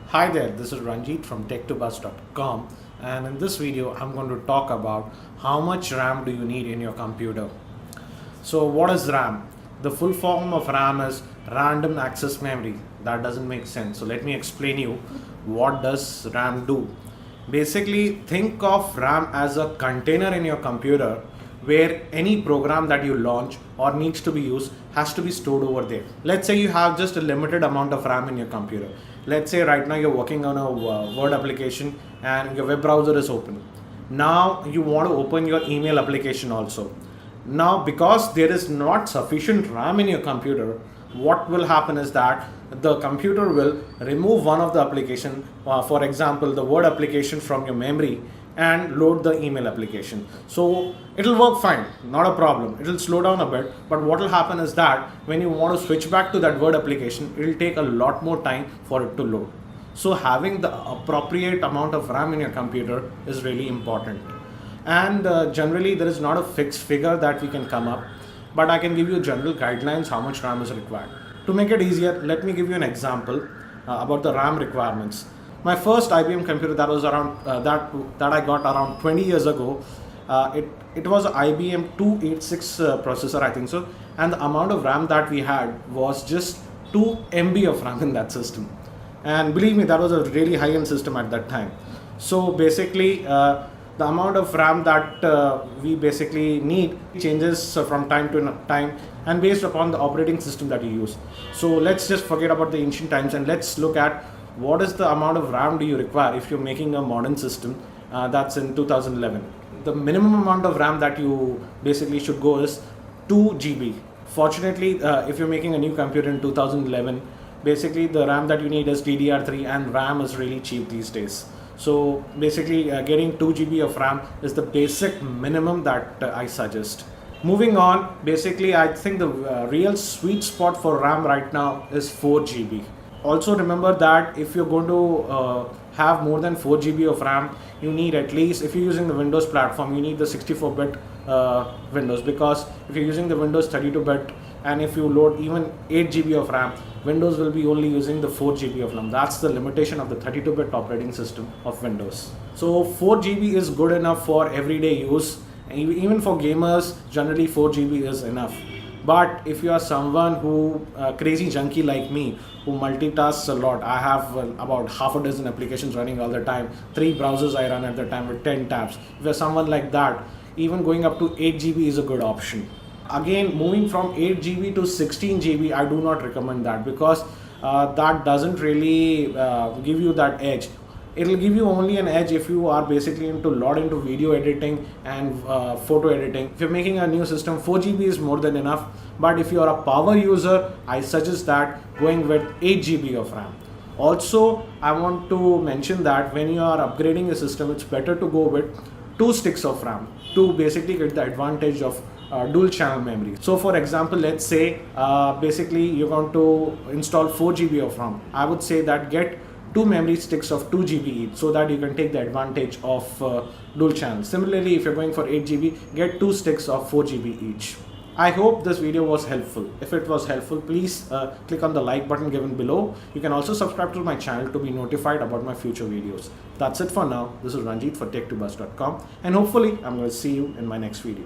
Hi there, this is Ranjit from tech2bus.com, and in this video I'm going to talk about how much RAM do you need in your computer. So what is RAM? The full form of RAM is random access memory. That doesn't make sense. So let me explain you what does RAM do. Basically, think of RAM as a container in your computer where any program that you launch or needs to be used has to be stored over there. Let's say you have just a limited amount of RAM in your computer. Let's say right now you're working on a Word application and your web browser is open. Now you want to open your email application also. Now because there is not sufficient RAM in your computer, what will happen is that the computer will remove one of the application, for example the Word application, from your memory and load the email application. So it'll work fine, not a problem. It'll slow down a bit, but what will happen is that when you want to switch back to that Word application, it'll take a lot more time for it to load. So having the appropriate amount of RAM in your computer is really important. And generally there is not a fixed figure that we can come up, but I can give you general guidelines how much RAM is required. To make it easier, let me give you an example about the RAM requirements. My first IBM computer that was around that I got around 20 years ago, it was an IBM 286 processor, I think so, and the amount of RAM that we had was just 2 MB of RAM in that system. And believe me, that was a really high-end system at that time. So basically, the amount of RAM that we basically need changes from time to time and based upon the operating system that you use. So let's just forget about the ancient times and let's look at what is the amount of RAM do you require if you're making a modern system that's in 2011. The minimum amount of RAM that you basically should go is 2 GB. Fortunately, if you're making a new computer in 2011, basically the RAM that you need is DDR3 and RAM is really cheap these days. So basically getting 2 GB of RAM is the basic minimum that I suggest. Moving on, basically I think the real sweet spot for RAM right now is 4 GB. Also remember that if you're going to have more than 4 GB of RAM, you need at least, if you're using the Windows platform, you need the 64-bit Windows, because if you're using the Windows 32-bit and if you load even 8 GB of RAM, Windows will be only using the 4 GB of RAM. That's the limitation of the 32-bit operating system of Windows. So 4 GB is good enough for everyday use. Even for gamers, generally 4 GB is enough. But if you are someone who, crazy junkie like me, who multitasks a lot, I have about half a dozen applications running all the time, 3 browsers I run at the time with 10 tabs. If you're someone like that, even going up to 8 GB is a good option. Again, moving from 8 GB to 16 GB, I do not recommend that, because that doesn't really give you that edge. It'll give you only an edge if you are basically into video editing and photo editing. If you're making a new system, 4 GB is more than enough. But if you are a power user, I suggest that going with 8 GB of RAM. Also, I want to mention that when you are upgrading a system, it's better to go with 2 sticks of RAM to basically get the advantage of dual channel memory. So for example, let's say basically you're going to install 4 GB of RAM. I would say that get 2 memory sticks of 2 GB each, so that you can take the advantage of dual channel. Similarly, if you're going for 8 GB, get 2 sticks of 4 GB each. I hope this video was helpful. If it was helpful, please click on the like button given below. You can also subscribe to my channel to be notified about my future videos. That's it for now. This is Ranjit for tech2bus.com, and hopefully I'm going to see you in my next video.